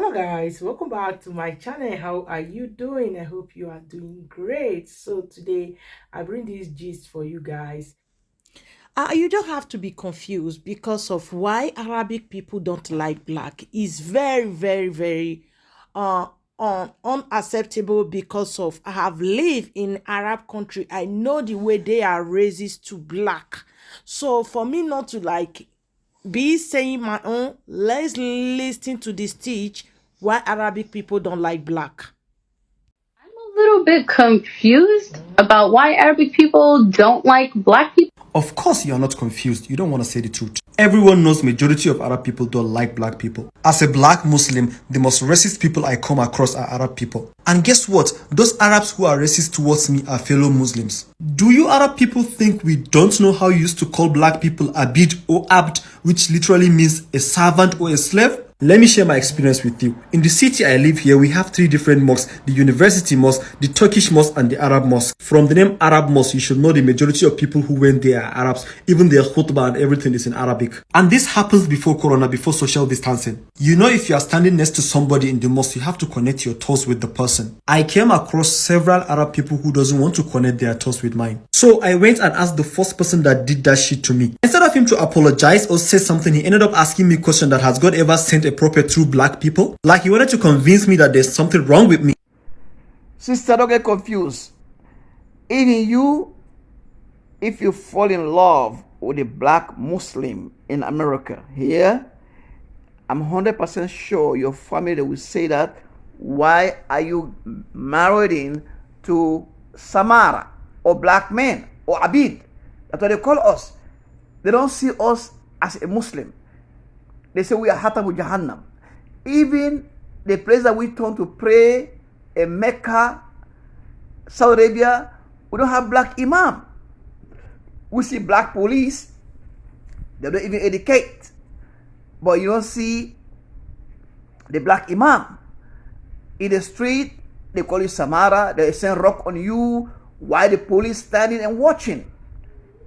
Hello guys, welcome back to my channel. How are you doing? I hope you are doing great. So today I bring this gist for you guys. You don't have to be confused because of why Arabic people don't like black. Is very uh, unacceptable because of I have lived in Arab country. I know the way they are racist to black. So for me not to like be saying my own, let's listen to this teach why Arabic people don't like black. I'm a little bit confused about why Arabic people don't like black people. Of course you are not confused. You don't want to say the truth. Everyone knows majority of Arab people don't like black people. As a black Muslim, the most racist people I come across are Arab people. And guess what? Those Arabs who are racist towards me are fellow Muslims. Do you Arab people think we don't know how you used to call black people abid or abd, which literally means a servant or a slave? Let me share my experience with you. In the city I live here, we have three different mosques: the university mosque, the Turkish mosque, and the Arab mosque. From the name Arab mosque, you should know the majority of people who went there are Arabs. Even their khutbah and everything is in Arabic. And this happens before Corona, before social distancing. You know, if you are standing next to somebody in the mosque, you have to connect your toes with the person. I came across several Arab people who doesn't want to connect their toes with mine. So I went and asked the first person that did that shit to me. Instead of him to apologize or say something, he ended up asking me a question that has God ever sent a prophet through black people? Like he wanted to convince me that there's something wrong with me. Sister, don't get confused. Even you, if you fall in love with a black Muslim in America, here, I'm 100% sure your family will say that. Why are you marrying to Samara or black men or Abid? That's what they call us. They don't see us as a Muslim. They say we are Hatabu Jahannam. Even the place that we turn to pray in Mecca, Saudi Arabia, we don't have black imam. We see black police, they don't even educate. But you don't see the black imam. In the street, they call you Samara, they send rock on you while the police standing and watching.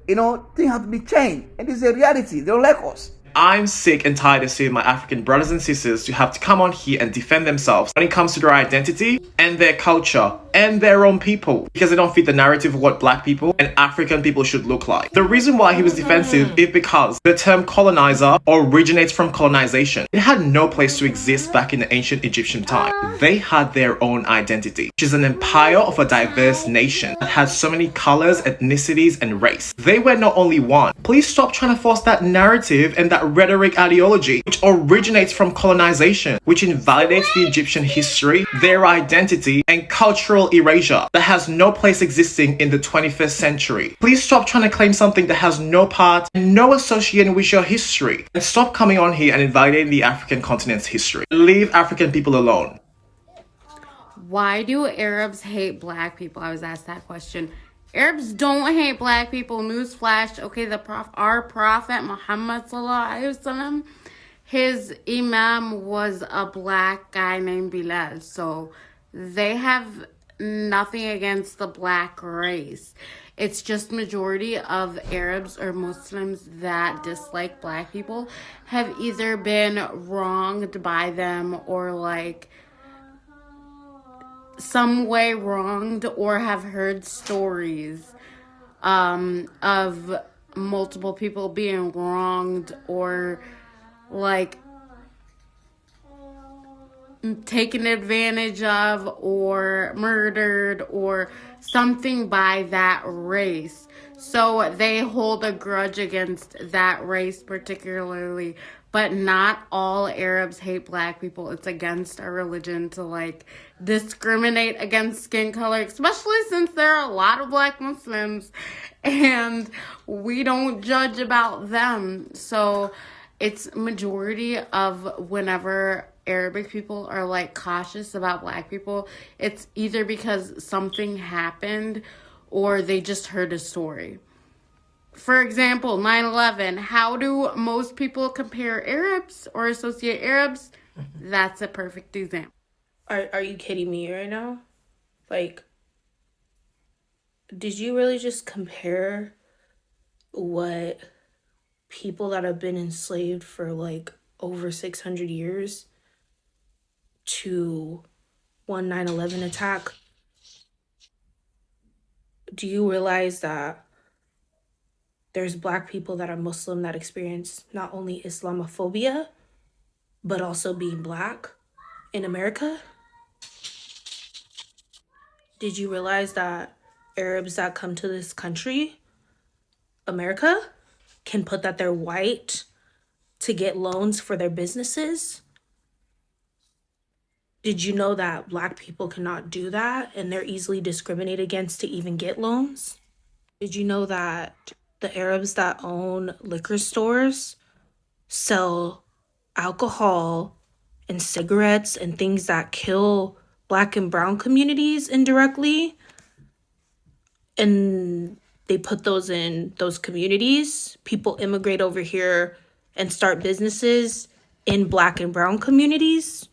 You know, things have to be changed. And this is a reality. They don't like us. I'm sick and tired of seeing my African brothers and sisters to have to come on here and defend themselves when it comes to their identity and their culture and their own people because they don't fit the narrative of what black people and African people should look like. The reason why he was defensive is because the term colonizer originates from colonization. It had no place to exist back in the ancient Egyptian time. They had their own identity, which is an empire of a diverse nation that had so many colors, ethnicities, and race. They were not only one. Please stop trying to force that narrative and that rhetoric ideology, which originates from colonization, which invalidates the Egyptian history, their identity, and cultural erasure that has no place existing in the 21st century. Please stop trying to claim something that has no part and no association with your history. And stop coming on here and invalidating the African continent's history. Leave African people alone. Why do Arabs hate black people? I was asked that question. Arabs don't hate black people. Newsflash. Okay, our prophet Muhammad sallallahu alaihi wasallam, his imam was a black guy named Bilal. So they have nothing against the black race. It's just majority of Arabs or Muslims that dislike black people have either been wronged by them or like some way wronged or have heard stories of multiple people being wronged or like taken advantage of or murdered or something by that race. So they hold a grudge against that race particularly, but not all Arabs hate black people. It's against our religion to like discriminate against skin color, especially since there are a lot of black Muslims and we don't judge about them. So it's majority of whenever Arabic people are like cautious about black people, it's either because something happened or they just heard a story. For example, 9/11, how do most people compare Arabs or associate Arabs? That's a perfect example. Are you kidding me right now? Like, did you really just compare what people that have been enslaved for like over 600 years to one 9/11 attack, do you realize that there's Black people that are Muslim that experience not only Islamophobia, but also being Black in America? Did you realize that Arabs that come to this country, America, can put that they're white to get loans for their businesses? Did you know that Black people cannot do that and they're easily discriminated against to even get loans? Did you know that the Arabs that own liquor stores sell alcohol and cigarettes and things that kill Black and brown communities indirectly? And they put those in those communities. People immigrate over here and start businesses in Black and brown communities.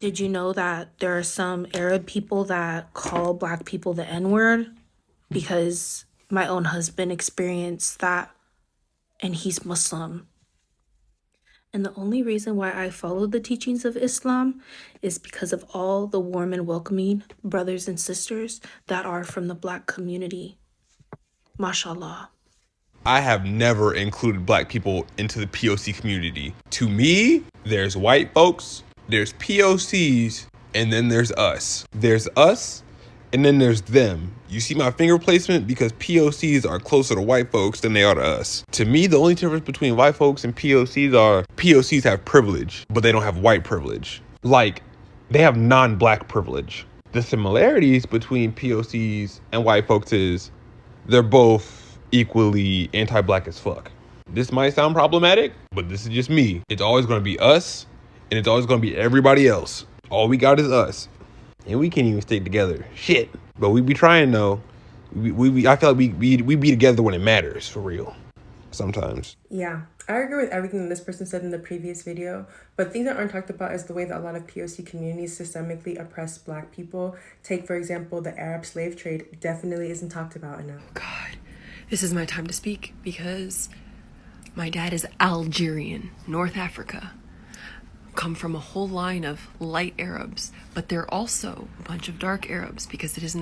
Did you know that there are some Arab people that call Black people the N-word? Because my own husband experienced that, and he's Muslim. And the only reason why I follow the teachings of Islam is because of all the warm and welcoming brothers and sisters that are from the Black community. Mashallah. I have never included Black people into the POC community. To me, there's white folks, there's POCs, and then there's us. There's us, and then there's them. You see my finger placement? Because POCs are closer to white folks than they are to us. To me, the only difference between white folks and POCs are POCs have privilege, but they don't have white privilege. Like, they have non-Black privilege. The similarities between POCs and white folks is they're both equally anti-Black as fuck. This might sound problematic, but this is just me. It's always going to be us, and it's always going to be everybody else. All we got is us. And we can't even stick together. Shit. But we be trying though. I feel like we be together when it matters, for real. Sometimes. Yeah, I agree with everything that this person said in the previous video, but things that aren't talked about is the way that a lot of POC communities systemically oppress Black people. Take, for example, the Arab slave trade definitely isn't talked about enough. God, this is my time to speak because my dad is Algerian, North Africa. Come from a whole line of light Arabs, but they're also a bunch of dark Arabs because it is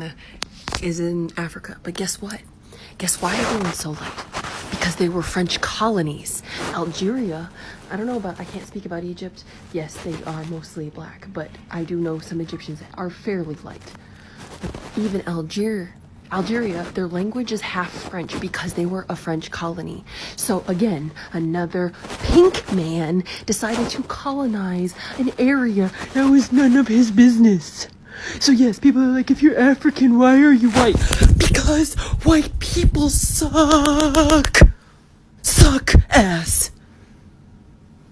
in Africa. But guess what? Guess why everyone's so light? Because they were French colonies. Algeria, I can't speak about Egypt. Yes, they are mostly Black, but I do know some Egyptians that are fairly light. But even Algeria, their language is half French because they were a French colony. So again, another pink man decided to colonize an area that was none of his business. So yes, people are like, if you're African, why are you white? Because white people suck. Suck ass.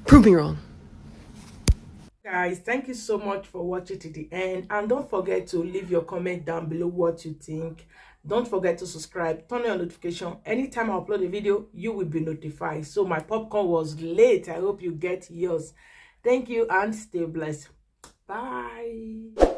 Prove me wrong. Guys, thank you so much for watching to the end, and don't forget to leave your comment down below what you think. Don't forget to subscribe, turn on your notification. Anytime I upload a video, you will be notified. So my popcorn was late. I hope you get yours. Thank you and stay blessed. Bye.